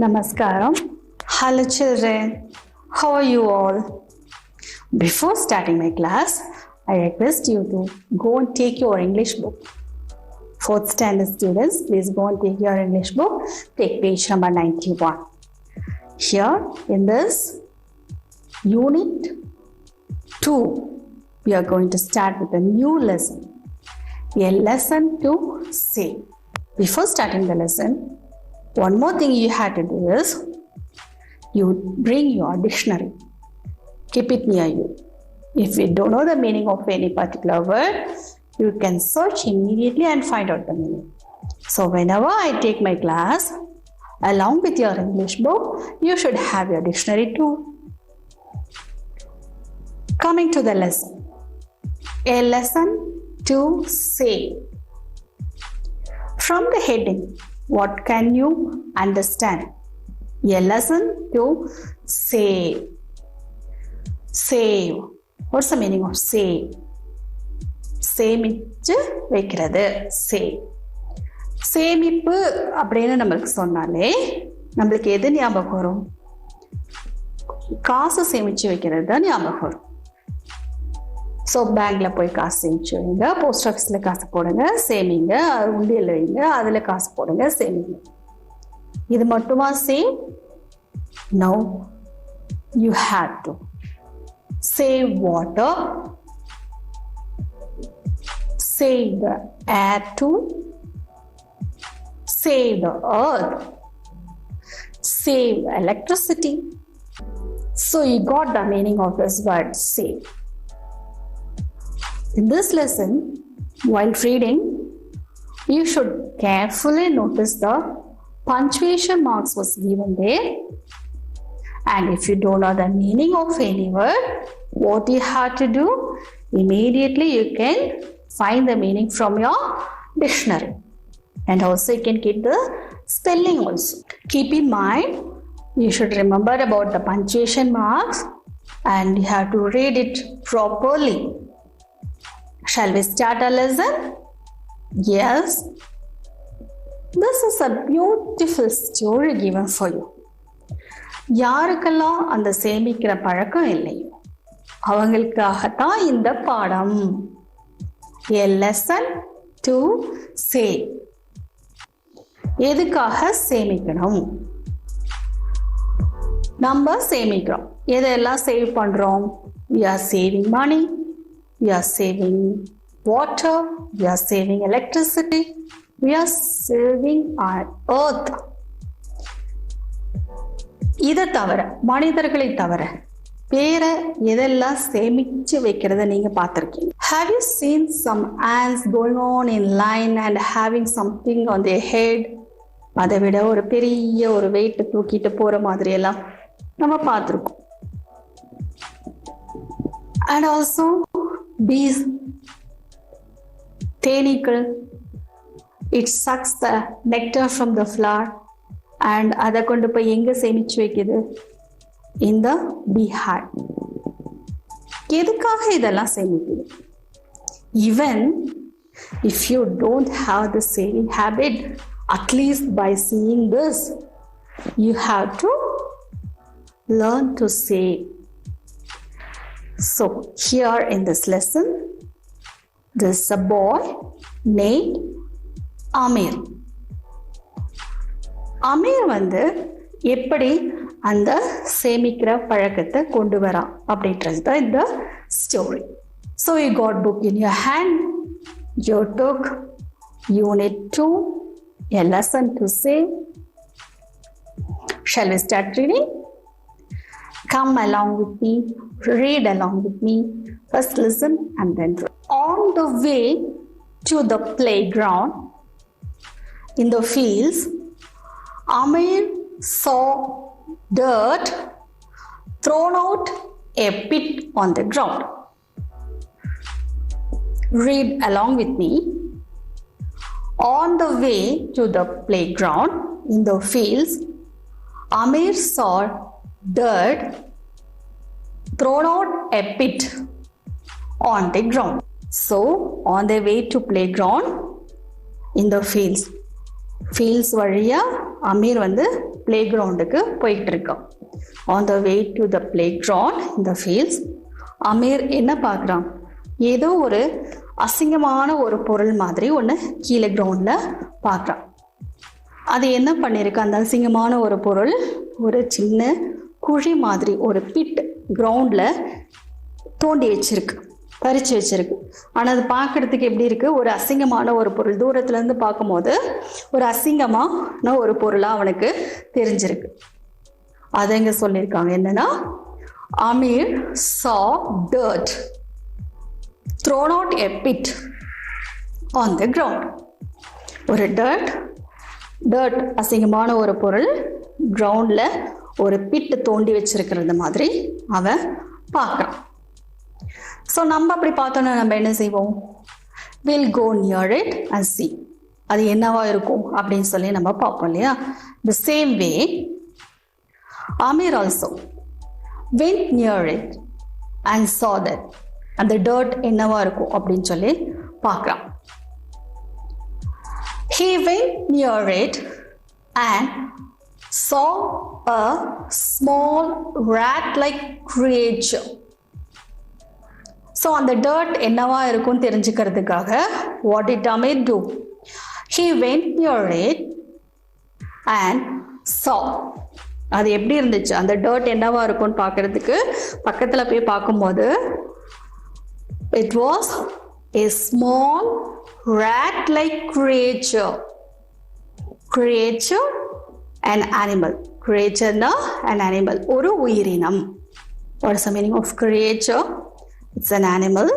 Namaskaram. Hello children. How are you all? Before starting my class, I request you to go and take your English book. 4th standard students, please go and take your English book. Take page number 91. Here in this unit 2, we are going to start with a new lesson. A lesson to say. Before starting the lesson, one more thing you have to do is you bring your dictionary. Keep it near you. If you don't know the meaning of any particular word, you can search immediately and find out the meaning. So whenever I take my class, along with your English book, you should have your dictionary too. Coming to the lesson. A lesson to say. From the heading, what can you understand? A lesson to say. Save. What's the meaning of save? சேமிச்சு வைக்கிறது. Save. சேமிப்பு அப்படின்னு நம்மளுக்கு சொன்னாலே நம்மளுக்கு எது ஞாபகம் வரும்? காசு சேமிச்சு வைக்கிறது தான் ஞாபகம் வரும். ஸோ பேங்க்ல போய் காசு சேமிச்சு வைங்க, போஸ்ட் ஆஃபீஸ்ல காசு போடுங்க, சேமிங்க, உண்டியல் வைங்க, அதுல காசு போடுங்க, சேமிங்க. இது மட்டுமா save? No, you have to save water, save the air to save the earth, save electricity. So you got the meaning of this word save. In this lesson, while reading, you should carefully notice the punctuation marks was given there. And if you don't know the meaning of any word, what you have to do? Immediately you can find the meaning from your dictionary. And also you can get the spelling also. Keep in mind, you should remember about the punctuation marks and you have to read it properly. Shall we start our lesson? Yes. This is a beautiful story given for you. யாருக்கெல்லாம் அந்த சேமிக்கிற பழக்கம் இல்லையோ அவங்களுக்காகத்தான் இந்த பாடம். A lesson to save. எதுக்காக சேமிக்கணும்? நம்ம சேமிக்கிறோம். எதெல்லாம் சேவ் பண்றோம்? We are saving money, we are saving water, we are saving electricity, we are saving our earth. இதை தவிர, மனிதர்களை தவிர வேற எதெல்லாம் சேமிச்சு வைக்கிறத நீங்க பார்த்திருக்கீங்க? Have you seen some ants going on in line and having something on their head? அதை விட ஒரு பெரிய ஒரு வெயிட் தூக்கிட்டு போற மாதிரி எல்லாம் நம்ம பார்த்திருக்கோம். And also bees, தேனீக்கள், it sucks the nectar from the flower and அதை கொண்டு போய் எங்க சேமிச்சு வைக்குது? In the beehive. எதுக்காக இதெல்லாம் சேமிக்குது? Even if you don't have the saving habit, at least by seeing this, you have to learn to save. So here in this lesson, there's a boy named Amir. Amir வந்து எப்படி அந்த சேமிக்கிற பழக்கத்தை கொண்டு வரான் அப்படின்றது தான் இந்த story. So you got book in your hand, you took unit 2, a lesson to save. Shall we start reading? Come along with me, read along with me. First listen and then read. On the way to the playground in the fields, Amir saw dirt thrown out a pit on the ground. Read along with me. On the way to the playground in the fields, Amir saw dirt thrown out a pit on the ground. So, on the way to playground in the fields. Fields வழியா அமீர் வந்து play கிரவுண்டுக்கு போயிட்டு இருக்கான். On the way to the playground in the fields, Amir என்ன பார்க்குறான்? ஏதோ ஒரு அசிங்கமான ஒரு பொருள் மாதிரி ஒன்று கீழே கிரவுண்டில் பார்க்குறான். அது என்ன பண்ணியிருக்கு? அந்த அசிங்கமான ஒரு பொருள் ஒரு சின்ன குழி மாதிரி ஒரு பிட் கிரவுண்டில் தோண்டி வச்சிருக்கு, பறிச்சு வச்சிருக்கு. ஆனால் அது பார்க்கறதுக்கு எப்படி இருக்கு? ஒரு அசிங்கமான ஒரு பொருள். தூரத்துலேருந்து பார்க்கும்போது ஒரு அசிங்கமான ஒரு பொருளாக அவனுக்கு தெரிஞ்சிருக்கு. அதை இங்க சொல்லியிருக்காங்க என்னன்னா, Amir saw dirt thrown out a pit on the ground. ஒரு dirt அசிங்கமான ஒரு பொருள் கிரவுண்ட்ல ஒரு பிட் தோண்டி வச்சிருக்கிறது மாதிரி அவன் பார்க்கறான். ஸோ நம்ம அப்படி பார்த்தோன்னா நம்ம என்ன செய்வோம்? Will go near it and see. அது என்னவா இருக்கும் அப்படின்னு சொல்லி நம்ம பார்ப்போம் இல்லையா? The same way Amir also went near it and saw that. அந்த dirt என்னவா இருக்கும் அப்படின்னு சொல்லி பார்க்கலாம். He went near it and saw a small rat-like creature. So அந்த dirt என்னவா இருக்கும் தெரிஞ்சுக்கிறதுக்காக what did Amir do? He went near it and saw. அது எப்படி இருந்துச்சு? அந்த dirt என்னவா இருக்கும்னு பார்க்கறதுக்கு பக்கத்தில் போய் பார்க்கும்போது it was a small rat-like creature. Creature, an animal. Creature-na an animal. ஒரு உயிரினம். What is the meaning of creature? It's an animal.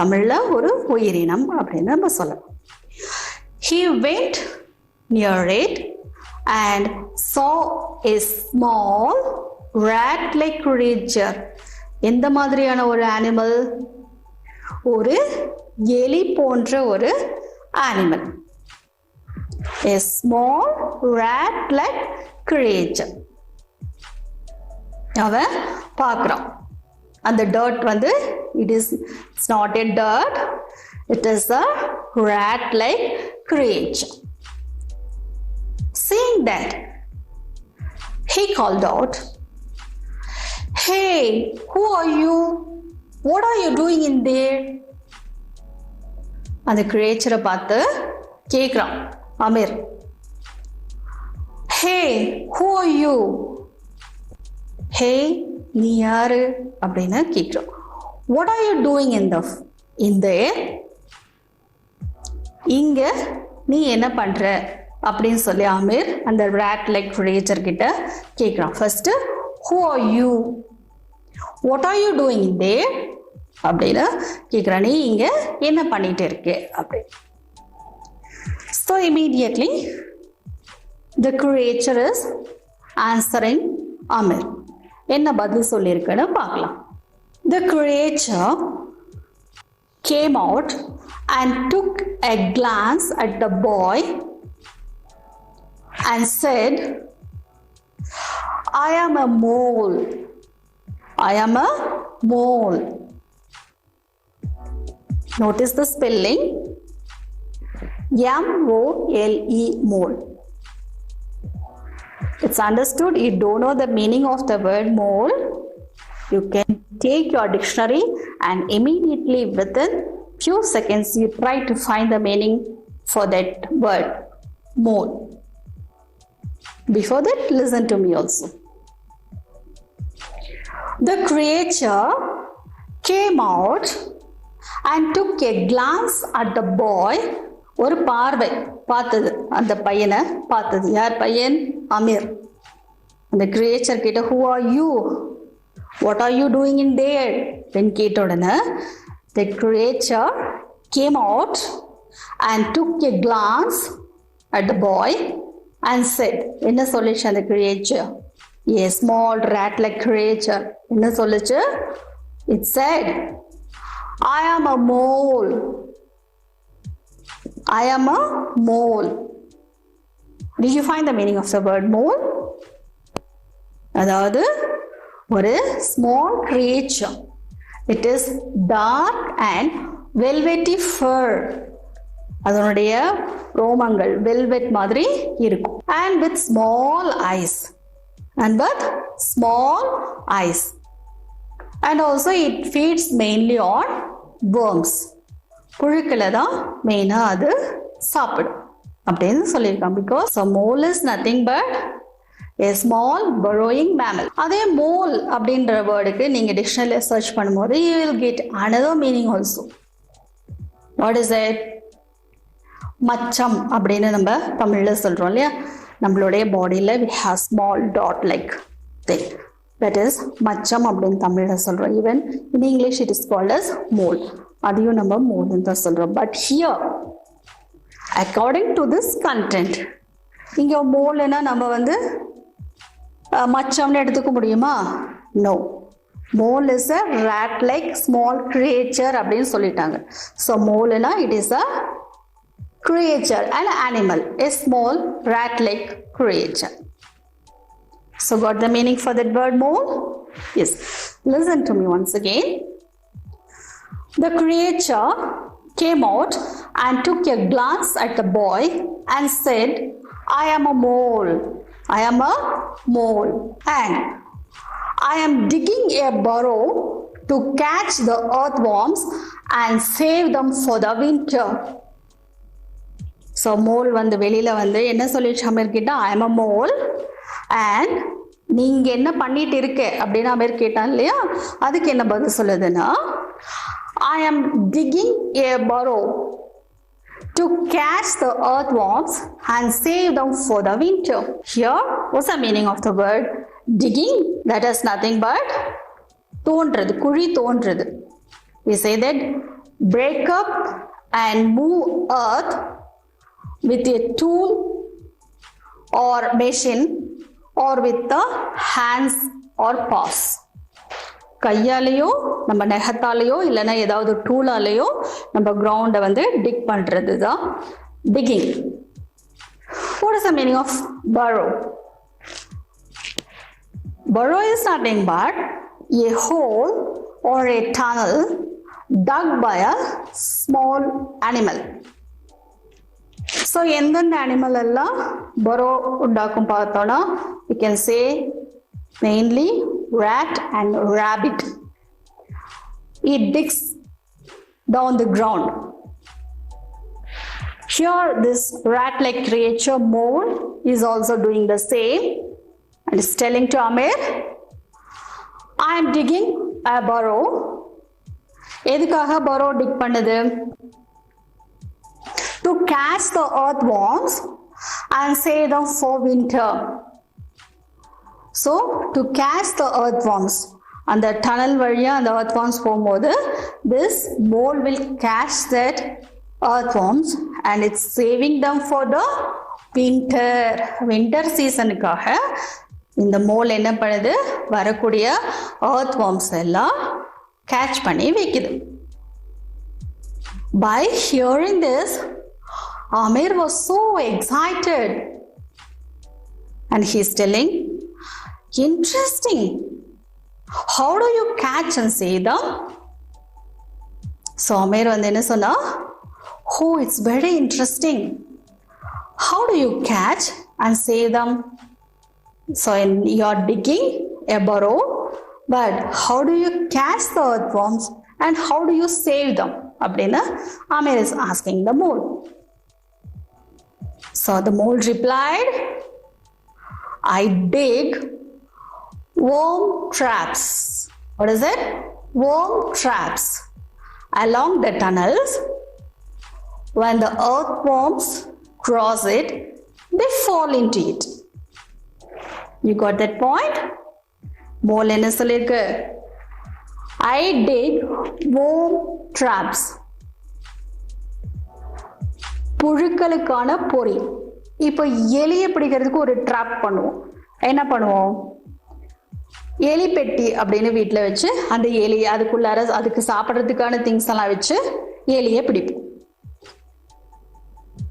தமிழ்ல ஒரு உயிரினம் அப்படின்னு நம்ம சொல்லலாம். He went near it and saw a small rat-like creature. எந்த மாதிரியான ஒரு அனிமல்? ஒரு எலி போன்ற ஒரு animal. A small rat-like creature. அவன் பார்க்குறான். அந்த dirt வந்து it's not a dirt, it is a rat-like creature. Seeing that, he called out, "Hey, who are you? What are you doing in there?" அந்த கிரியேச்சரை பார்த்து கேட்குறான் Amir. "Hey, who are you?" Hey, நீ யாரு அப்படின்னு கேட்குறான். What are you doing in there? இங்க நீ என்ன பண்ற அப்படின்னு சொல்லி அமீர் அந்த rat-like creature கிட்ட கேட்குறான். First who are you? What are you doing in there? அப்படின்னு கேட்குறான். நீ இங்க என்ன பண்ணிட்டு இருக்க அப்படி. So immediately the creature is answering Amir. என்ன பதில் சொல்லியிருக்குன்னு பார்க்கலாம். The creature came out and took a glance at the boy and said, "I am a mole. I am a mole." Notice the spelling. M-O-L-E, mole. It's understood. You don't know the meaning of the word mole. You can take your dictionary and immediately within few seconds you try to find the meaning for that word mole. Before that, listen to me also. The creature came out and took a glance at the boy. ஒரு பார்வை பார்த்தது, அந்த பையனை பார்த்தது. யார் பையன்? அமீர். அந்த creature கிட்ட who are you? What are you doing in there? then கேட்ட உடனே the creature came out and took a glance at the boy and said, என்ன சொல்லிச்சு அந்த creature? A small rat-like creature. என்ன சொல்லிச்சு? It said, "I am a mole. I am a mole." Did you find the meaning of the word mole? அதாவது ஒரு small creature. It is dark and velvety fur. அதனுடைய ரோமங்கள் velvet மாதிரி இருக்கும். And with small eyes. And with small eyes. And also it feeds mainly on worms. புழுக்களை தான் மெயினா அது சாப்பிடும் அப்படின்னு சொல்லியிருக்காங்க. Because a mole is nothing but a small burrowing mammal. அதே mole அப்படின்ற வேர்டுக்கு நீங்க டிக்ஷனரியில சர்ச் பண்ணும்போது you will get another meaning also. What is it? மச்சம் அப்படின்னு நம்ம தமிழ்ல சொல்றோம் இல்லையா, நம்மளுடைய பாடியில we have small dot like thing, that is மச்சம் அப்படின்னு தமிழ்ல சொல்றோம். even in English it is called as mole. அதையும் நம்ம mole தான் சொல்றோம். but here according to this content இங்க மோல்னா நம்ம வந்து மச்சம்னு எடுத்துக்க முடியுமா? no. mole is a rat like small creature அப்படின்னு சொல்லிட்டாங்க. so moleனா it is a creature, an animal, a small rat like creature. so got the meaning for that word mole? yes. listen to me once again. The creature came out and took a glance at the boy and said, I am a mole. I am a mole. And I am digging a burrow to catch the earthworms and save them for the winter. So mole வந்து வெளியில வந்து என்ன சொல்லிச்சு அமீர் கிட்ட, I am a mole and நீங்க என்ன பண்ணிட்டு இருக்க அப்படின்னு அமீர் கேட்டான் இல்லையா, அதுக்கு என்ன பதில் சொல்லுதுன்னா, I am digging a burrow to catch the earthworms and save them for the winter. Here, what's the meaning of the word digging? That is nothing but தோன்றது, குழி தோன்றது. We say that break up and move earth with a tool or machine or with the hands or paws. கையாலேயோ நம்ம நெகத்தாலேயோ இல்லைன்னா ஏதாவது டூலாலேயோ நம்ம கிரவுண்டை வந்து tick பண்றது தான் digging. What is the meaning of burrow? Burrow is nothing but a hole or a tunnel dug by a small animal. So எந்தெந்த animal எல்லாம் burrow உண்டாக்கும் பார்த்தோம்னா we can say mainly rat and rabbit. It digs down the ground. Here this rat-like creature mole is also doing the same and is telling to Amir, I am digging a burrow. எதுக்காக burrow dig பண்ணுது? To catch the earthworms and save them for winter. So to catch the earthworms, and the tunnel valiya and the earthworms போகும்போது this mole will catch that earthworms and it's saving them for the winter seasonக்காக இந்த mole என்ன பண்ணுது, வரக்கூடிய earthworms எல்லாம் catch பண்ணி வைக்குது. By hearing this, Amir was so excited and he's telling, interesting. How do you catch and save them? So Amir வந்து என்ன சொன்னா, oh, it's very interesting. How do you catch and save them? So you're digging a burrow, but how do you catch the earthworms and how do you save them? அப்படின்னா Amir is asking the mole. So the mole replied, I dig worm traps. What is it? Worm traps along the tunnels. When the earthworms cross it, they fall into it. You got that point? Mole என்ன சொல்லிருக்கு? I dig worm traps. புழுக்களுக்கான பொறி. இப்போ எலியை பிடிக்கிறதுக்கு ஒரு drop பண்ணுவோம். என்ன பண்ணுவோம்? எலி பெட்டி அப்படின்னு வீட்டில் வச்சு அந்த எலி அதுக்குள்ளார அதுக்கு சாப்பிட்றதுக்கான திங்ஸ் எல்லாம் வச்சு எலியை பிடிப்போம்.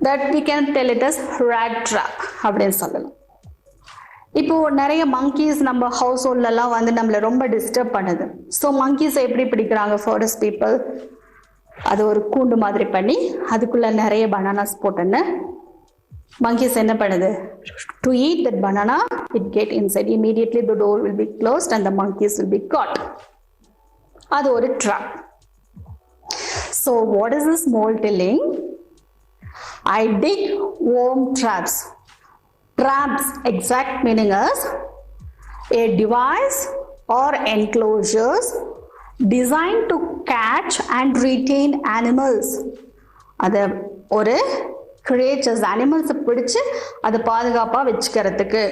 That we can tell it as rat trap அப்படின்னு சொல்லலாம். இப்போ நிறைய monkeys நம்ம ஹவுஸ் ஹோல்ட்லாம் வந்து நம்மளை ரொம்ப டிஸ்டர்ப் பண்ணுது. ஸோ monkeys எப்படி பிடிக்கிறாங்க ஃபாரஸ்ட் பீப்புள்? அது ஒரு கூண்டு மாதிரி பண்ணி அதுக்குள்ள நிறைய பனானாஸ் போட்டுன்னு monkeys என்ன பண்ணுது? To eat that banana, it get inside. Immediately the door will be closed and the monkeys will be caught. அது ஒரு trap. So what is this mole telling? I dig worm traps. Traps exact meaning is a device or enclosures designed to catch and retain animals. அது ஒரு creatures animals பிடிச்சு அது பாதுகாப்பா வெச்சுக்கிறதுக்கு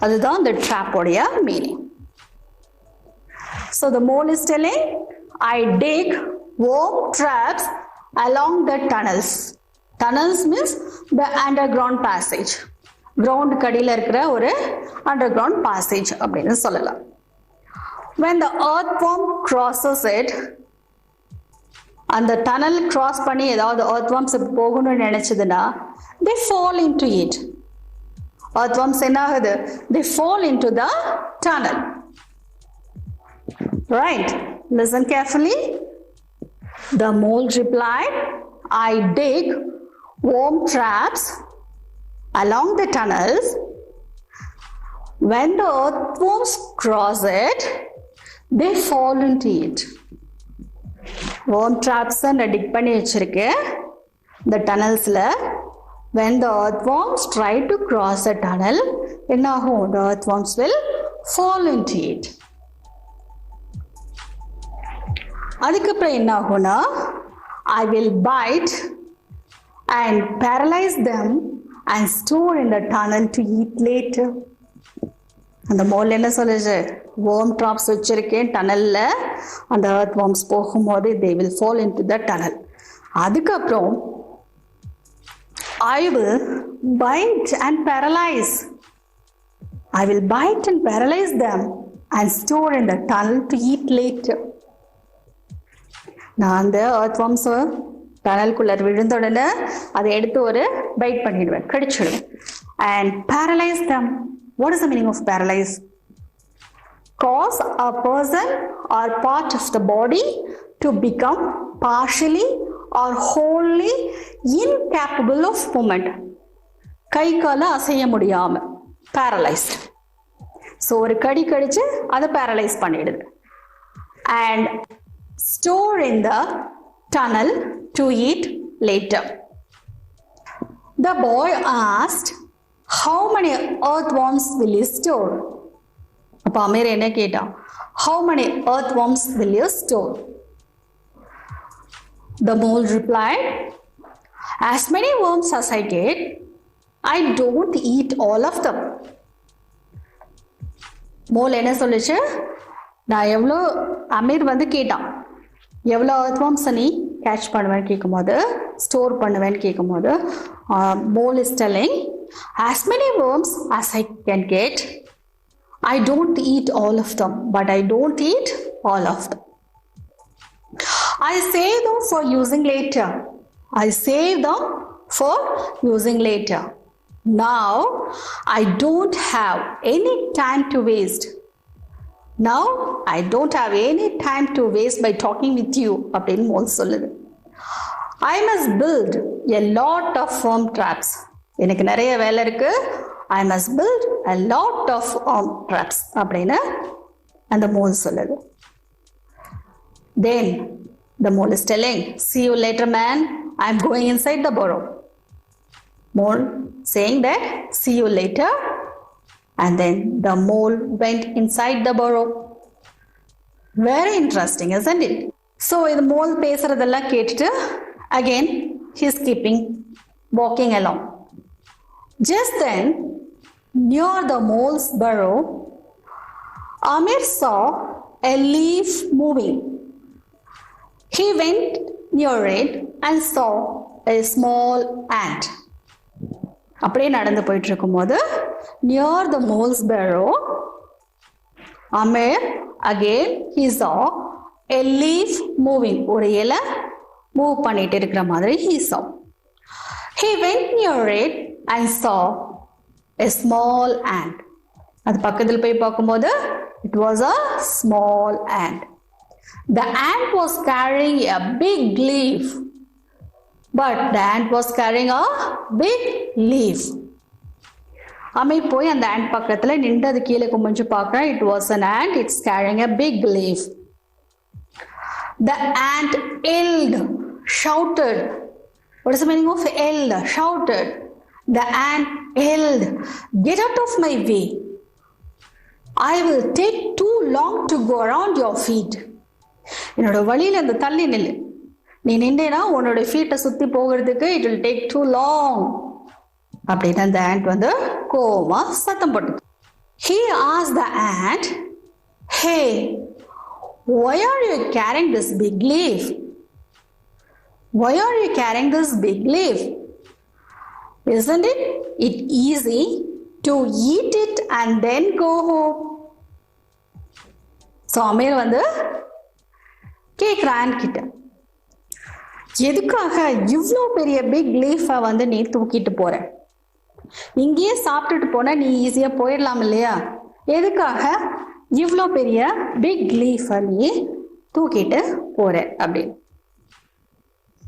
அதுதான் the trap உடைய meaning. So the mole is telling I dig worm traps along the tunnels. Tunnels means the underground passage. Ground கடியில இருக்கிற ஒரு underground passage அப்படின்னு சொல்லலாம். When the earthworm crosses it, அந்த tunnel cross பண்ணி ஏதாவது earthworms போகணும்னு நினைச்சதுன்னா they fall into it. Earthworms என்ன ஆகுது? They fall into the tunnel. Right? Listen carefully. The mole replied, I dig worm traps along the tunnels. When the earthworms cross it, they fall into it. Worm traps and dig பண்ணி வச்சிருக்கேன் the tunnelsல. When the earthworms try to cross the tunnel, என்ன ஆகும்? The earthworms will fall into it. அதுக்கப்புறம் என்ன ஆகும்னா I will bite and paralyze them and store in the tunnel to eat later. அந்த mole என்ன சொல்லுது? worm traps வச்சிருக்கேன் டனல்ல, அந்த earthworms போகும்போது they will fall into the tunnel. அதுக்கப்புறம் I will bite and paralyze. I will bite and paralyze them and store in the tunnel to eat later. நான் அந்த earthworms டனல்குள்ள விழுந்த உடனே அதை எடுத்து ஒரு பைட் பண்ணிடுவேன், கடிச்சிடுவேன். And paralyze them. What is the meaning of paralyze? Cause a person or part of the body to become partially or wholly incapable of movement. கை கால அசைய முடியாம paralyzed. So ஒரு கடி கடிச்சு அதை paralyze பண்ணிடுது. And store in the tunnel to eat later. The boy asked, how many earthworms will you store? அப்ப அமீர் என்ன கேட்டான்? How many earthworms will you store? The mole replied, as many worms as I get. I don't eat all of them. Mole என்ன சொல்லுச்சு? நான் எவ்வளோ, அமீர் வந்து கேட்டான் எவ்வளோ earthworms நீ கேட்ச் பண்ணுவேன்னு கேட்கும்போது, ஸ்டோர் பண்ணுவேன்னு கேட்கும்போது, mole is telling as many worms as I can get. I don't eat all of them, but I don't eat all of them. I save them for using later. I save them for using later. Now I don't have any time to waste. Now I don't have any time to waste by talking with you. அப்படின்னு mole சொல்லுது. I must build a lot of worm traps. எனக்கு நிறைய வேலை இருக்கு. I must build a lot of worm traps அப்படின்னு அந்த mole சொல்லுது. Then the mole is telling, see you later man, I am going inside the burrow. Mole saying that see you later, and then the mole went inside the burrow. Very interesting, isn't it? So the mole பேசுறதெல்லாம் கேட்டுட்டு again he is walking along. Just then, near the mole's burrow, Amir saw a leaf moving. He went near it and saw a small ant. அப்படியே நடந்து போயிட்டு இருக்கும்போது near the mole's burrow, Amir again he saw a leaf moving. ஒரு இலை move பண்ணிட்டு இருக்கிற மாதிரி he saw. He went near it and saw a small ant. அது பக்கத்தில் போய் பார்க்கும்போது it was a small ant. The ant was carrying a big leaf. But the ant was carrying a big leaf. அம்மை போய் அந்த ant பக்கத்துல நின்று அது கீழே குமிஞ்சு பார்க்கறா. It was an ant. It's carrying a big leaf. The ant yelled, shouted. What is the meaning of yelled? Shouted. The ant yelled, get out of my way. I will take too long to go around your feet. என்னோட வழியில அந்த தள்ளி நில்லு. நீ நின்றேனா உன்னோட ஃபீட்டை சுத்தி போகிறதுக்கு it will take too long. அப்படின்னு அந்த ant வந்து கோவமா சத்தம் போட்டுச்சு. He asked the ant, hey, why are you carrying this big leaf? Why are you carrying this big leaf? Isn't it easy to eat it and then go home? So Amir வந்து கேட்குறான் கிட்ட, எதுக்காக இவ்வளோ பெரிய பிக் லீஃபை வந்து நீ தூக்கிட்டு போற? இங்கேயே சாப்பிட்டுட்டு போனா நீ ஈஸியா போயிடலாம் இல்லையா? எதுக்காக இவ்வளோ பெரிய பிக் லீஃபை நீ தூக்கிட்டு போற அப்படின்னு.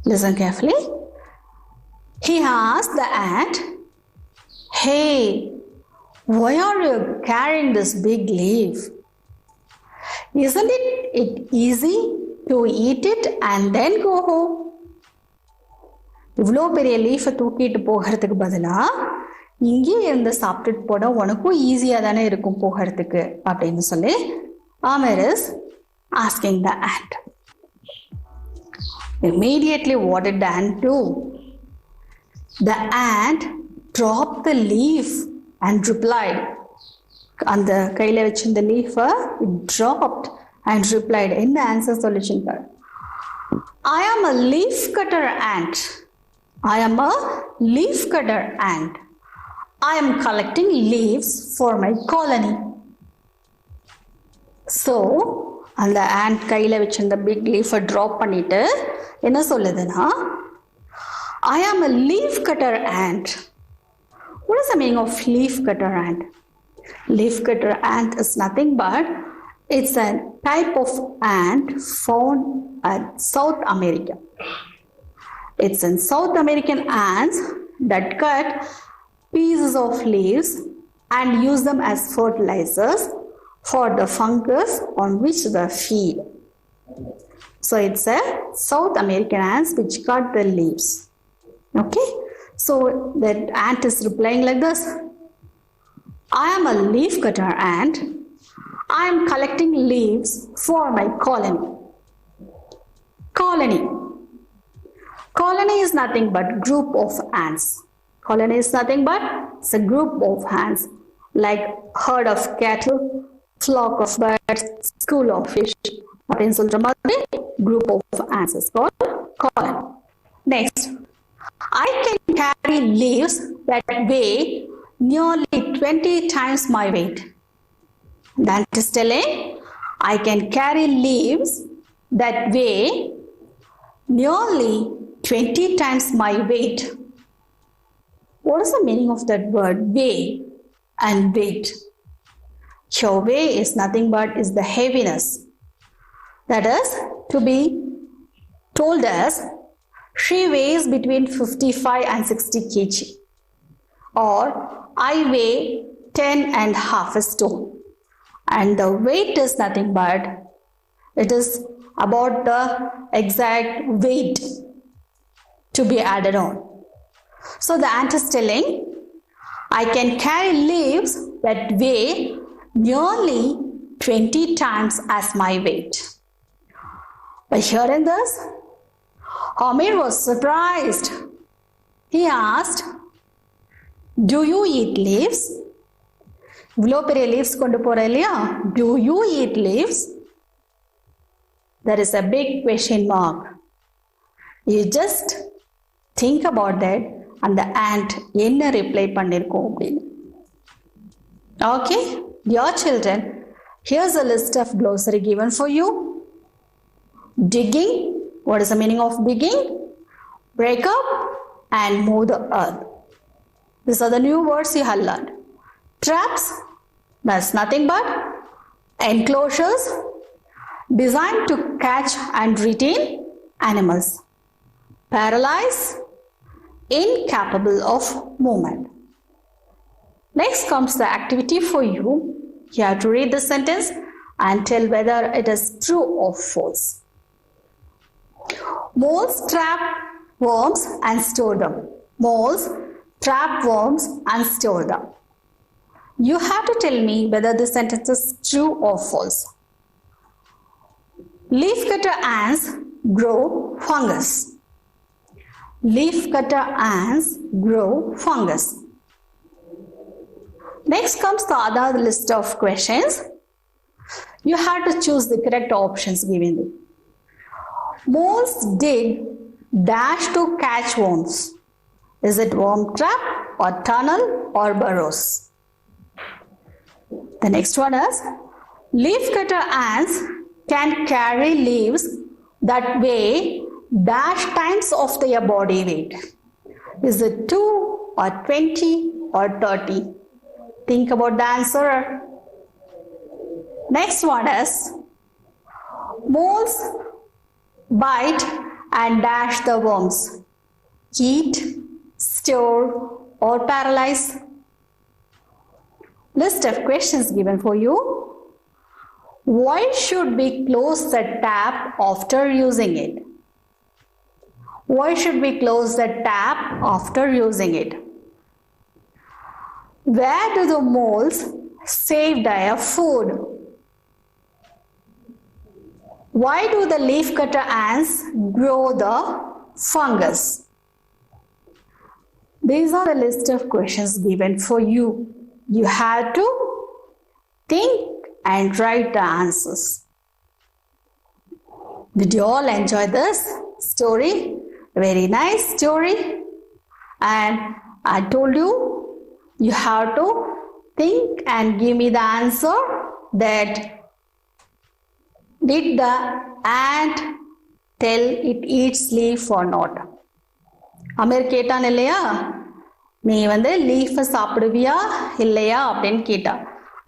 Listen carefully. He asked the ant, hey, why are you carrying this big leaf? Isn't it easy to eat it and then go home? இவ்வளோ பெரிய லீஃபை தூக்கிட்டு போகிறதுக்கு பதிலா இங்கே இருந்து சாப்பிட்டுட்டு போனா உனக்கும் ஈஸியா தானே இருக்கும் போகிறதுக்கு அப்படின்னு சொல்லி armour is asking the ant. Immediately what did the ant do? The ant dropped the leaf and replied. அந்த கையில வச்சிருந்த லீஃபை dropped and replied. என்ன answer சொல்லிச்சுங்க? I am a leaf cutter ant. I am a leaf cutter ant. I am collecting leaves for my colony. So, அந்த ant கையில வச்சிருந்த big லீஃபை drop பண்ணிட்டு என்ன சொல்லுதுன்னா, I am a leaf cutter ant. What is the meaning of leaf cutter ant? Leaf cutter ant is nothing but it's a type of ant found at South America. It's in South American ants that cut pieces of leaves and use them as fertilizers for the fungus on which they feed. So it's a South American ants which cut the leaves. Okay? So that ant is replying like this. I am a leaf cutter ant. I am collecting leaves for my colony. Colony. Colony is nothing but group of ants. Colony is nothing but it's a group of ants like herd of cattle, flock of birds, school of fish. அப்படின்னு சொல்ற மாதிரி group of ants is called colony. Next, I can carry leaves that weigh nearly 20 times my weight. That is telling I can carry leaves that weigh nearly 20 times my weight. What is the meaning of that word weigh and weight? Your weight is nothing but is the heaviness. That is to be told as she weighs between 55 and 60 kg, or I weigh 10 and half a stone. And the weight is nothing but it is about the exact weight to be added on. So the ant is telling, I can carry leaves that weigh nearly 20 times as my weight. By hearing this, Amir was surprised. He asked, do you eat leaves? இவ்வளோ பெரிய leaves கொண்டு போற இல்லையா? Do you eat leaves? There is a big question mark. You just think about that and the ant என்ன reply பண்ணிருக்கோம் அப்படின்னு. Okay, dear children, here's a list of glossary given for you. Digging. What is the meaning of digging? Break up and move the earth. These are the new words you have learned. Traps, that's nothing but enclosures designed to catch and retain animals. Paralyzed, incapable of movement. Next comes the activity for you. You have to read the sentence and tell whether it is true or false. Moles trap worms and store them. Moles trap worms and store them. You have to tell me whether this sentence is true or false. Leafcutter ants grow fungus. Leafcutter ants grow fungus. Next comes the other list of questions. You have to choose the correct options given you. Moles dig dash to catch worms. Is it worm trap or tunnel or burrows? The next one is leafcutter ants can carry leaves that weigh dash times of their body weight. Is it 2 or 20 or 30? Think about the answer. Next one is moles bite and dash the worms. Eat, store or paralyze. List of questions given for you. Why should we close the tap after using it? Why should we close the tap after using it? Where do the moles save their food? Why do the leafcutter ants grow the fungus? These are the list of questions given for you. You have to think and write the answers. Did you all enjoy this story? Very nice story. And I told you, you have to think and give me the answer that did the ant tell it eats leaf or not? Amir கேட்டான் இல்லையா, நீ லீஃபை சாப்பிடுவியா இல்லையா அப்படின்னு கேட்டான்.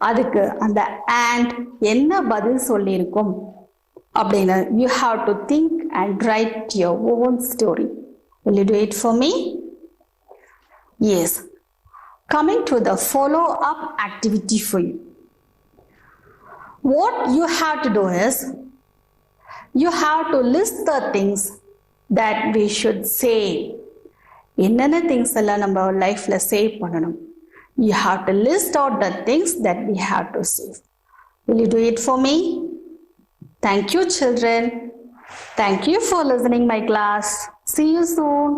அதுக்கு அந்த ant என்ன பதில் சொல்லியிருக்கும் அப்படின்னு you have to think and write your own story. Will you do it for me? Yes. Coming to the follow-up activity for you. What you have to do is, you have to list the things that we should say. என்னென்ன things எல்லாம் நம்ம லைஃப்ல save பண்ணணும். You have to list out the things that we have to save. Will you do it for me? Thank you, children. Thank you for listening my class. See you soon.